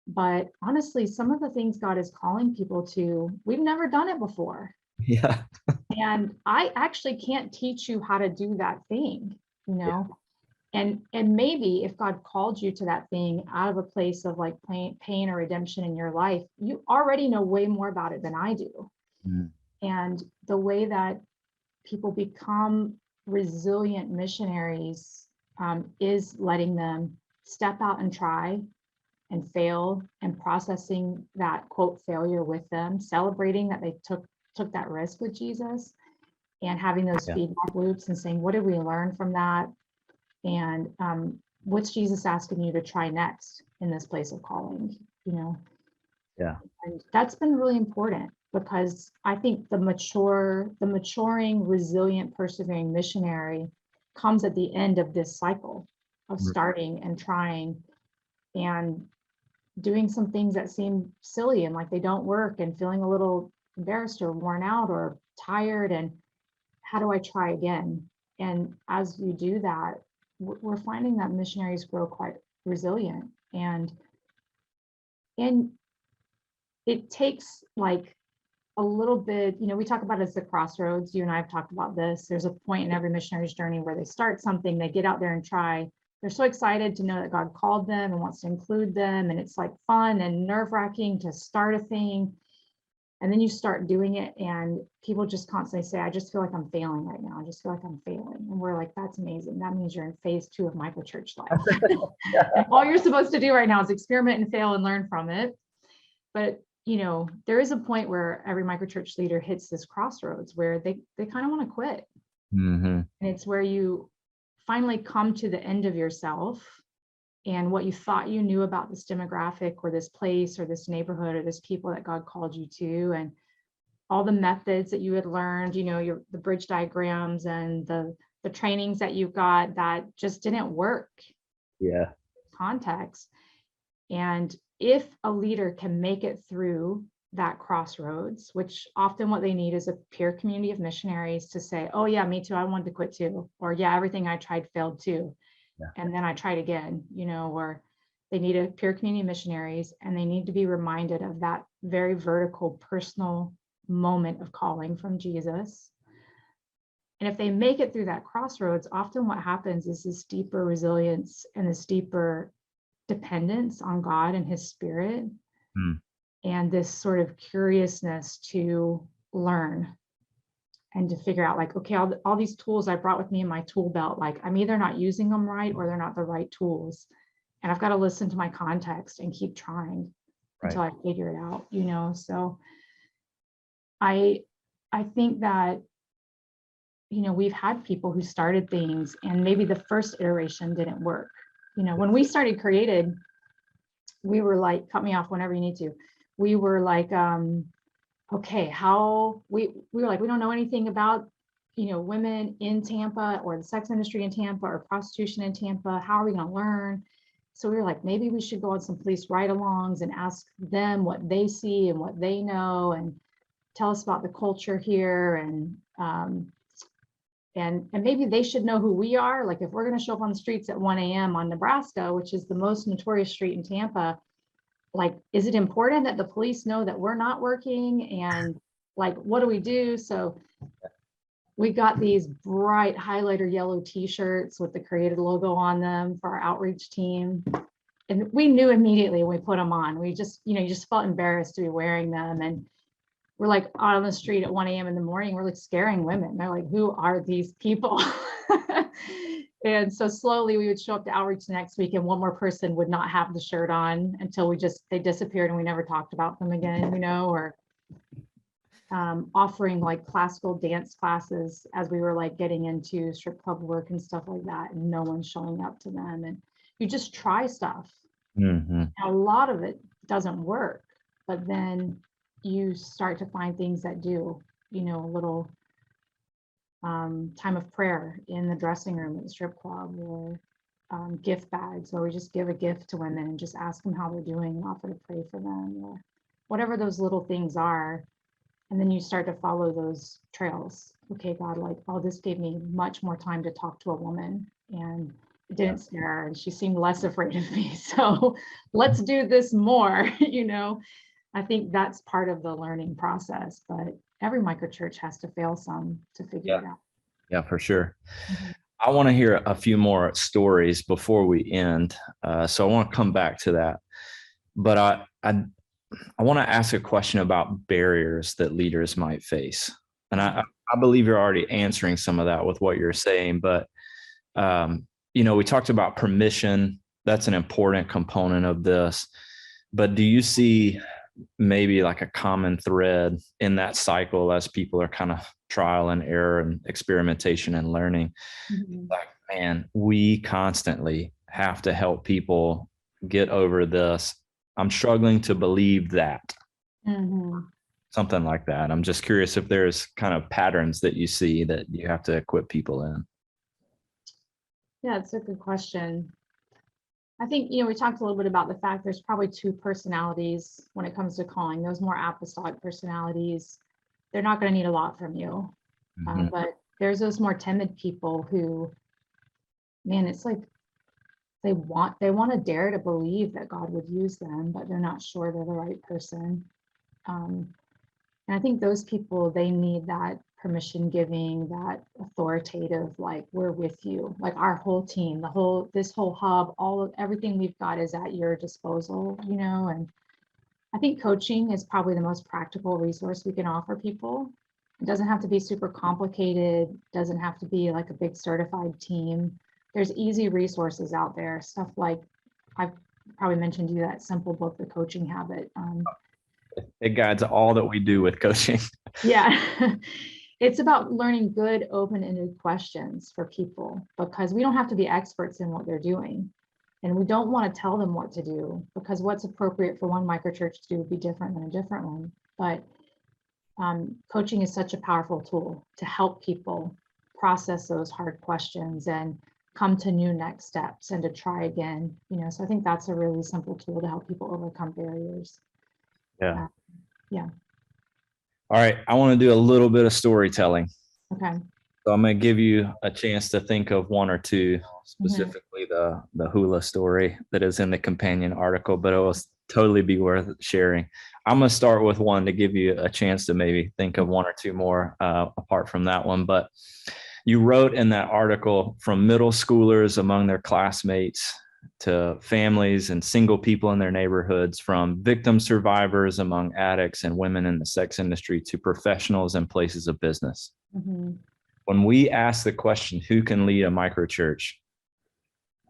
Speaker 2: But honestly, some of the things God is calling people to, we've never done it before.
Speaker 1: Yeah.
Speaker 2: And I actually can't teach you how to do that thing, you know? And maybe if God called you to that thing out of a place of like pain or redemption in your life, you already know way more about it than I do.
Speaker 1: Mm.
Speaker 2: And the way that people become resilient missionaries is letting them step out and try and fail, and processing that quote failure with them, celebrating that they took that risk with Jesus, and having those feedback loops and saying, what did we learn from that? And what's Jesus asking you to try next in this place of calling, you know?
Speaker 1: Yeah.
Speaker 2: And that's been really important, because I think the maturing, resilient, persevering missionary comes at the end of this cycle of starting and trying and doing some things that seem silly and like they don't work, and feeling a little embarrassed or worn out or tired, and how do I try again? And as you do that, we're finding that missionaries grow quite resilient, and it takes like a little bit, you know, we talk about it as the crossroads. You and I have talked about this. There's a point in every missionary's journey where they start something, they get out there and try. They're so excited to know that God called them and wants to include them. And it's like fun and nerve-wracking to start a thing. And then you start doing it, and people just constantly say, I just feel like I'm failing right now. I just feel like I'm failing. And we're like, that's amazing. That means you're in phase 2 of MicroChurch life. And all you're supposed to do right now is experiment and fail and learn from it. But, you know, there is a point where every MicroChurch leader hits this crossroads where they kind of want to quit.
Speaker 1: Mm-hmm.
Speaker 2: And it's where you finally come to the end of yourself and what you thought you knew about this demographic or this place or this neighborhood or this people that God called you to, and all the methods that you had learned, you know, the bridge diagrams and the trainings that you got that just didn't work.
Speaker 1: Yeah.
Speaker 2: Context. And if a leader can make it through that crossroads, which often what they need is a peer community of missionaries to say, oh yeah, me too, I wanted to quit too, or yeah, everything I tried failed too. Yeah. And then I tried again, you know, or they need a peer community of missionaries, and they need to be reminded of that very vertical, personal moment of calling from Jesus. And if they make it through that crossroads, often what happens is this deeper resilience and this deeper dependence on God and his spirit, and this sort of curiousness to learn and to figure out like, okay, all these tools I brought with me in my tool belt, like I'm either not using them right or they're not the right tools. And I've got to listen to my context and keep trying until I figure it out, you know? So I think that, you know, we've had people who started things and maybe the first iteration didn't work. You know, when we started Created, we were like, cut me off whenever you need to. We were like, okay, how we were like, we don't know anything about, you know, women in Tampa or the sex industry in Tampa or prostitution in Tampa. How are we going to learn? So we were like, maybe we should go on some police ride-alongs and ask them what they see and what they know, and tell us about the culture here, and maybe they should know who we are. Like if we're going to show up on the streets at 1 a.m. on Nebraska, which is the most notorious street in Tampa, like, is it important that the police know that we're not working? And like, what do we do? So we got these bright highlighter yellow t-shirts with the Created logo on them for our outreach team. And we knew immediately when we put them on, we just, you know, you just felt embarrassed to be wearing them. And we're like out on the street at 1 a.m. in the morning, we're like scaring women. They're like, who are these people? And so slowly we would show up to outreach the next week, and one more person would not have the shirt on until they disappeared and we never talked about them again, you know, or offering like classical dance classes as we were like getting into strip club work and stuff like that, and no one's showing up to them. And you just try stuff.
Speaker 1: Mm-hmm.
Speaker 2: A lot of it doesn't work, but then you start to find things that do, you know, a little time of prayer in the dressing room at the strip club, or gift bags, or we just give a gift to women and just ask them how they're doing and offer to pray for them, or whatever those little things are. And then you start to follow those trails. Okay, God, like, oh, this gave me much more time to talk to a woman, and it didn't scare her, and she seemed less afraid of me. So let's do this more, I think that's part of the learning process, but every microchurch has to fail some to figure it out.
Speaker 1: Yeah, for sure.
Speaker 2: Mm-hmm.
Speaker 1: I want to hear a few more stories before we end. So I want to come back to that. But I want to ask a question about barriers that leaders might face. And I believe you're already answering some of that with what you're saying. But, we talked about permission. That's an important component of this. But do you see maybe like a common thread in that cycle as people are kind of trial and error and experimentation and learning?
Speaker 2: Mm-hmm.
Speaker 1: Like, man, we constantly have to help people get over this. I'm struggling to believe that.
Speaker 2: Mm-hmm.
Speaker 1: Something like that. I'm just curious if there's kind of patterns that you see that you have to equip people in.
Speaker 2: Yeah, it's a good question. I think, we talked a little bit about the fact there's probably two personalities when it comes to calling. Those more apostolic personalities, they're not going to need a lot from you.
Speaker 1: Mm-hmm.
Speaker 2: But there's those more timid people who, man, it's like they want to dare to believe that God would use them, but they're not sure they're the right person. And I think those people, they need that permission giving, that authoritative, like, we're with you, like our whole team, this whole hub, everything we've got is at your disposal, and I think coaching is probably the most practical resource we can offer people. It doesn't have to be super complicated, doesn't have to be like a big certified team. There's easy resources out there, stuff like, I've probably mentioned to you that simple book, The Coaching Habit.
Speaker 1: It guides all that we do with coaching.
Speaker 2: Yeah. It's about learning good, open-ended questions for people, because we don't have to be experts in what they're doing. And we don't want to tell them what to do, because what's appropriate for one microchurch to do would be different than a different one. But coaching is such a powerful tool to help people process those hard questions and come to new next steps and to try again. So I think that's a really simple tool to help people overcome barriers.
Speaker 1: Yeah.
Speaker 2: Yeah.
Speaker 1: All right. I want to do a little bit of storytelling.
Speaker 2: Okay.
Speaker 1: So I'm going to give you a chance to think of one or two, specifically the hula story that is in the companion article, but it will totally be worth sharing. I'm going to start with one to give you a chance to maybe think of one or two more apart from that one. But you wrote in that article, from middle schoolers among their classmates to families and single people in their neighborhoods, from victim survivors among addicts and women in the sex industry to professionals in places of business.
Speaker 2: Mm-hmm.
Speaker 1: When we asked the question, who can lead a microchurch?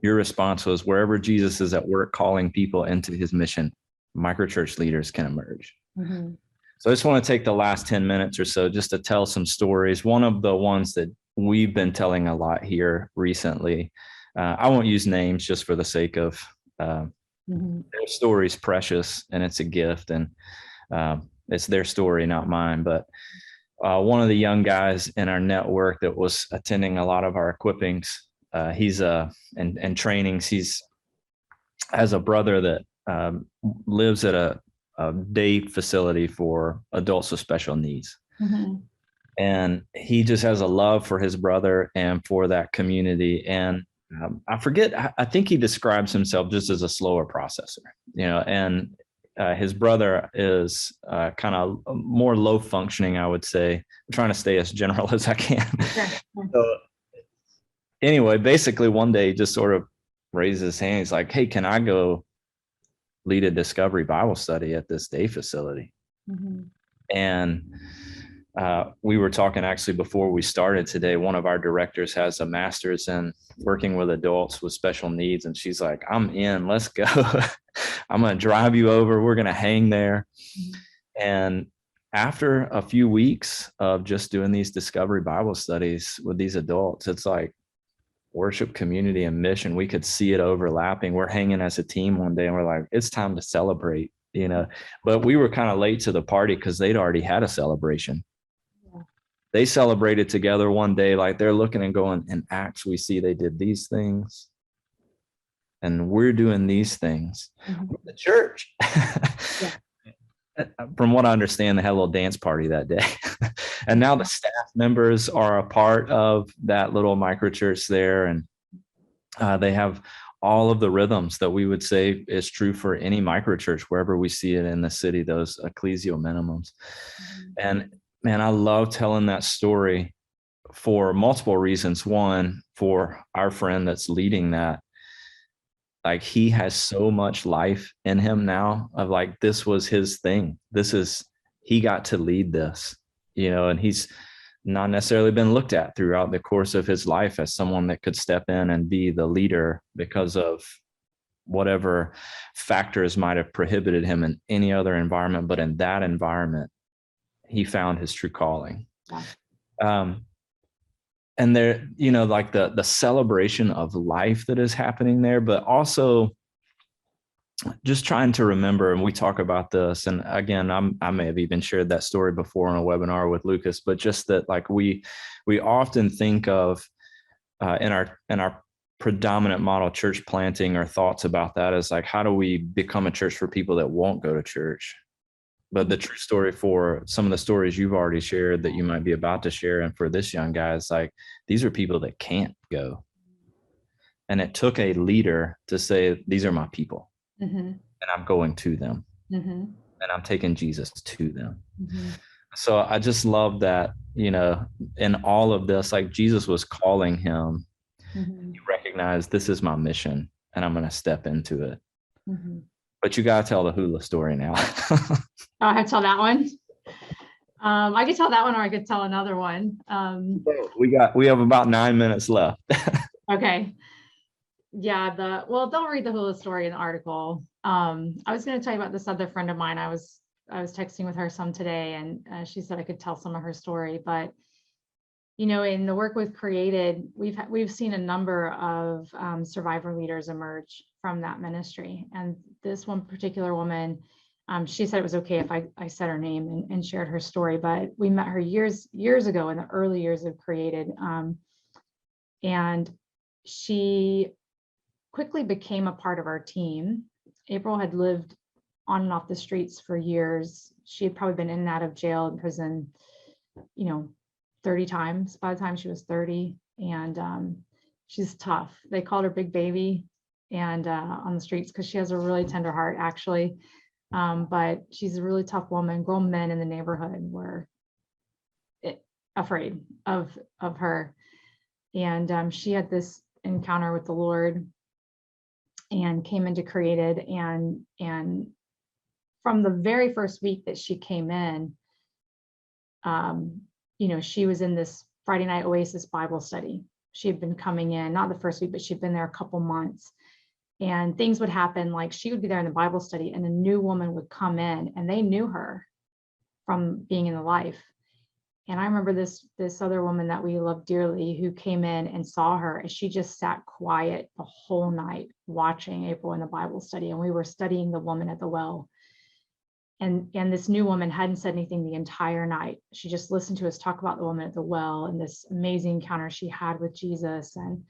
Speaker 1: Your response was, wherever Jesus is at work calling people into his mission, microchurch leaders can emerge.
Speaker 2: Mm-hmm.
Speaker 1: So I just want to take the last 10 minutes or so just to tell some stories. One of the ones that we've been telling a lot here recently, I won't use names just for the sake of their story's precious and it's a gift, and it's their story, not mine. But one of the young guys in our network that was attending a lot of our equippings, he's and trainings. He's has a brother that lives at a day facility for adults with special needs.
Speaker 2: Mm-hmm.
Speaker 1: And he just has a love for his brother and for that community. And I forget, I think he describes himself just as a slower processor, and his brother is kind of more low functioning, I would say. I'm trying to stay as general as I can.
Speaker 2: Sure.
Speaker 1: So anyway, basically one day he just sort of raises his hand. He's like, hey, can I go lead a discovery Bible study at this day facility?
Speaker 2: Mm-hmm.
Speaker 1: And we were talking actually before we started today. One of our directors has a master's in working with adults with special needs. And she's like, I'm in, let's go. I'm going to drive you over. We're going to hang there. Mm-hmm. And after a few weeks of just doing these discovery Bible studies with these adults, it's like worship, community, and mission. We could see it overlapping. We're hanging as a team one day and we're like, it's time to celebrate, but we were kind of late to the party because they'd already had a celebration. Yeah. They celebrated together one day, like they're looking and going, in Acts, we see they did these things and we're doing these things. Mm-hmm. The church. Yeah. from what I understand, they had a little dance party that day. And now the staff members are a part of that little microchurch there. And they have all of the rhythms that we would say is true for any microchurch, wherever we see it in the city, those ecclesial minimums. And man, I love telling that story for multiple reasons. One, for our friend that's leading that, like he has so much life in him now of like, this was his thing. He got to lead this, and he's not necessarily been looked at throughout the course of his life as someone that could step in and be the leader because of whatever factors might have prohibited him in any other environment. But in that environment, he found his true calling. Yeah. And there, like the celebration of life that is happening there, but also just trying to remember, and we talk about this, and again, I may have even shared that story before in a webinar with Lucas, but just that, like we often think of in our predominant model church planting, or thoughts about that as like, how do we become a church for people that won't go to church? But the true story for some of the stories you've already shared that you might be about to share, and for this young guy, is like, these are people that can't go. And it took a leader to say, these are my people. Mm-hmm. And I'm going to them. Mm-hmm. And I'm taking Jesus to them. Mm-hmm. So I just love that, in all of this, like Jesus was calling him. Mm-hmm. He recognized, this is my mission and I'm going to step into it. Mm-hmm. But you got to tell the hula story now.
Speaker 2: I have to tell that one. I could tell that one, or I could tell another one.
Speaker 1: We have about 9 minutes left.
Speaker 2: Okay. Yeah, they'll read the hula story in the article. I was going to tell you about this other friend of mine. I was texting with her some today, and she said I could tell some of her story. But in the work we've created, we've seen a number of survivor leaders emerge from that ministry. And this one particular woman, she said it was okay if I said her name and shared her story. But we met her years ago in the early years of Created, and she quickly became a part of our team. April had lived on and off the streets for years. She had probably been in and out of jail and prison, 30 times by the time she was 30. And she's tough. They called her Big Baby and on the streets, because she has a really tender heart, actually. But she's a really tough woman. Grown men in the neighborhood were afraid of her. And she had this encounter with the Lord and came into Created, and from the very first week that she came in, she was in this Friday night Oasis Bible study. She had been coming in, not the first week, but she'd been there a couple months, and things would happen. Like, she would be there in the Bible study and a new woman would come in, and they knew her from being in the life. And I remember this other woman that we love dearly, who came in and saw her, and she just sat quiet the whole night watching April in the Bible study. And we were studying the woman at the well. And this new woman hadn't said anything the entire night. She just listened to us talk about the woman at the well and this amazing encounter she had with Jesus, and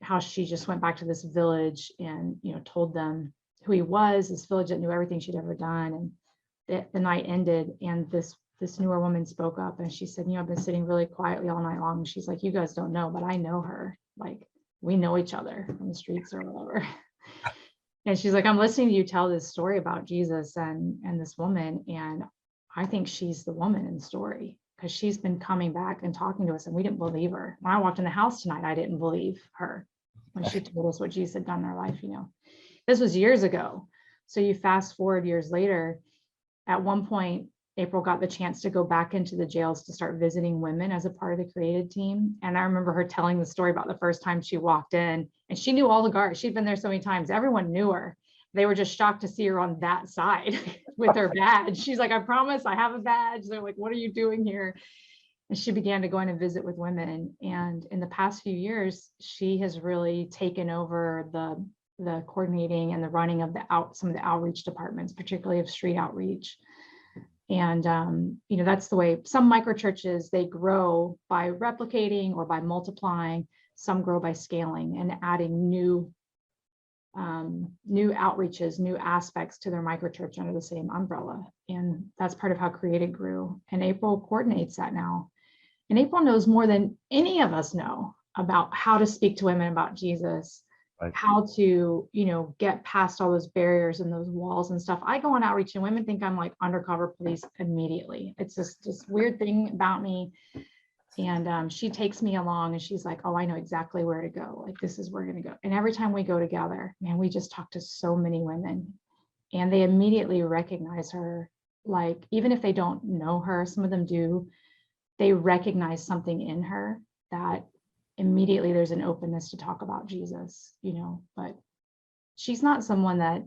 Speaker 2: how she just went back to this village and, told them who he was, this village that knew everything she'd ever done. And the night ended, and this newer woman spoke up, and she said, I've been sitting really quietly all night long. And she's like, you guys don't know, but I know her. Like, we know each other from the streets or whatever. And she's like, I'm listening to you tell this story about Jesus and this woman, and I think she's the woman in the story, because she's been coming back and talking to us, and we didn't believe her. When I walked in the house tonight, I didn't believe her when she told us what Jesus had done in her life. This was years ago. So you fast forward years later. At one point, April got the chance to go back into the jails to start visiting women as a part of the Created team. And I remember her telling the story about the first time she walked in, and she knew all the guards. She'd been there so many times. Everyone knew her. They were just shocked to see her on that side with her badge. She's like, I promise I have a badge. They're like, what are you doing here? And she began to go in and visit with women. And in the past few years, she has really taken over the coordinating and the running of some of the outreach departments, particularly of street outreach. And, that's the way some microchurches, they grow by replicating or by multiplying. Some grow by scaling and adding new new outreaches, new aspects to their microchurch under the same umbrella. And that's part of how Created grew. And April coordinates that now. And April knows more than any of us know about how to speak to women about Jesus,
Speaker 1: Right.
Speaker 2: how to, get past all those barriers and those walls and stuff. I go on outreach and women think I'm like undercover police immediately. It's just this weird thing about me. And she takes me along and she's like, oh, I know exactly where to go. Like, this is where we're going to go. And every time we go together, man, we just talk to so many women and they immediately recognize her. Like, even if they don't know her, some of them do, they recognize something in her that immediately there's an openness to talk about Jesus, but she's not someone that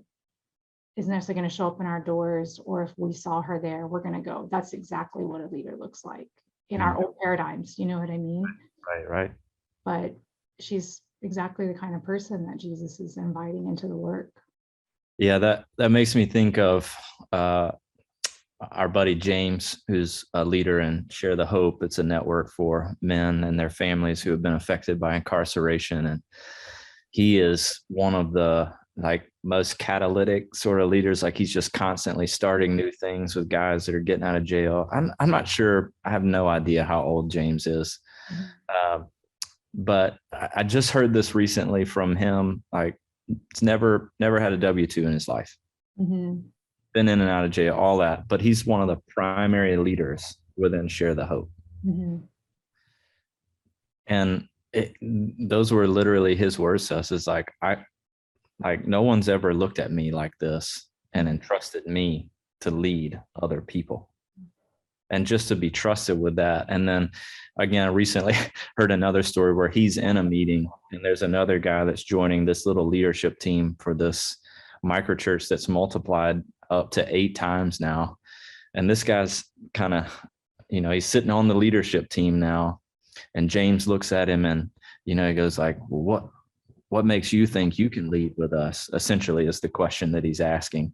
Speaker 2: is necessarily going to show up in our doors, or if we saw her there, we're going to go. That's exactly what a leader looks like in our old paradigms. You know what I mean?
Speaker 1: Right.
Speaker 2: But she's exactly the kind of person that Jesus is inviting into the work.
Speaker 1: Yeah, that makes me think of our buddy James, who's a leader in Share the Hope. It's a network for men and their families who have been affected by incarceration. And he is one of the most catalytic sort of leaders. Like, he's just constantly starting new things with guys that are getting out of jail. I'm not sure. I have no idea how old James is. But I just heard this recently from him. Like, it's never had a W-2 in his life.
Speaker 2: Mm-hmm.
Speaker 1: Been in and out of jail, all that, but he's one of the primary leaders within Share the Hope.
Speaker 2: Mm-hmm.
Speaker 1: And those were literally his words to us. Is like, no one's ever looked at me like this and entrusted me to lead other people. And just to be trusted with that. And then again, I recently heard another story where he's in a meeting and there's another guy that's joining this little leadership team for this microchurch that's multiplied up to 8 times now. And this guy's kind of, he's sitting on the leadership team now. And James looks at him and, he goes like, well, what makes you think you can lead with us? Essentially is the question that he's asking.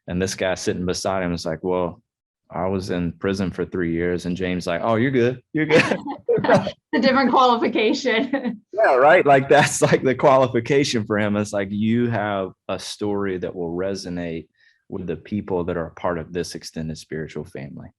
Speaker 1: And this guy sitting beside him is like, well, I was in prison for 3 years. And James like, oh, you're good. You're good.
Speaker 2: A different qualification.
Speaker 1: Yeah, right. Like, that's like the qualification for him. It's like, you have a story that will resonate with the people that are a part of this extended spiritual family.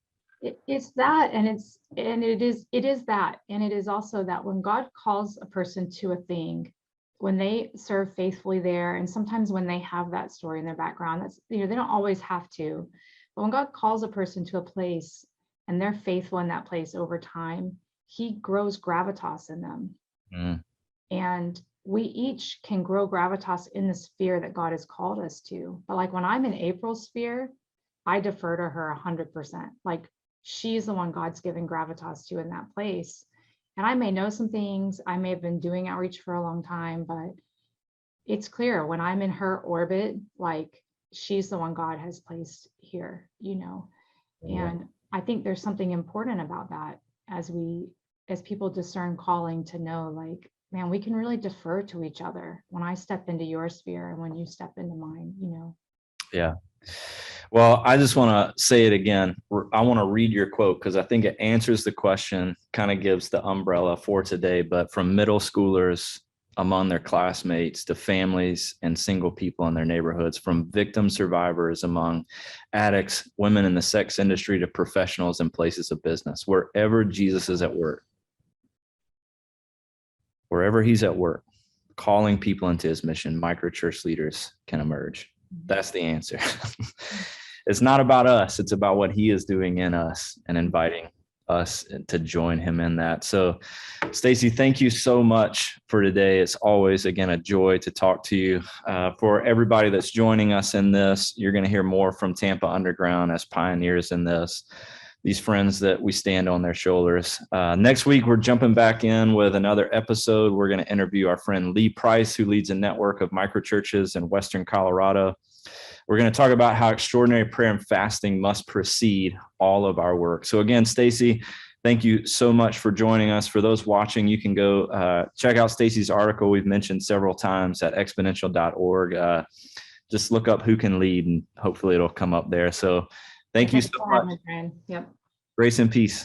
Speaker 2: It's that, and it is that, and it is also that when God calls a person to a thing, when they serve faithfully there, and sometimes when they have that story in their background, that's, they don't always have to, but when God calls a person to a place and they're faithful in that place over time, he grows gravitas in them.
Speaker 1: Mm.
Speaker 2: And we each can grow gravitas in the sphere that God has called us to. But like, when I'm in April's sphere, I defer to her 100%. Like, she's the one God's given gravitas to in that place. And I may know some things, I may have been doing outreach for a long time, but it's clear when I'm in her orbit, like, she's the one God has placed here,
Speaker 1: Yeah.
Speaker 2: And I think there's something important about that as people discern calling, to know, like, man, we can really defer to each other when I step into your sphere and when you step into mine,
Speaker 1: Yeah. Well, I just want to say it again. I want to read your quote because I think it answers the question, kind of gives the umbrella for today. But from middle schoolers among their classmates to families and single people in their neighborhoods, from victim survivors among addicts, women in the sex industry, to professionals in places of business, wherever Jesus is at work, wherever he's at work, calling people into his mission, microchurch leaders can emerge. That's the answer. It's not about us. It's about what he is doing in us and inviting us to join him in that. So, Stacy, thank you so much for today. It's always, again, a joy to talk to you. For everybody that's joining us in this, you're going to hear more from Tampa Underground as pioneers in this, these friends that we stand on their shoulders. Next week, we're jumping back in with another episode. We're going to interview our friend Lee Price, who leads a network of microchurches in Western Colorado. We're going to talk about how extraordinary prayer and fasting must precede all of our work. So again, Stacy, thank you so much for joining us. For those watching, you can go check out Stacy's article we've mentioned several times at exponential.org. Just look up Who Can Lead, and hopefully it'll come up there. So thank you so much.
Speaker 2: Yep.
Speaker 1: Grace and peace.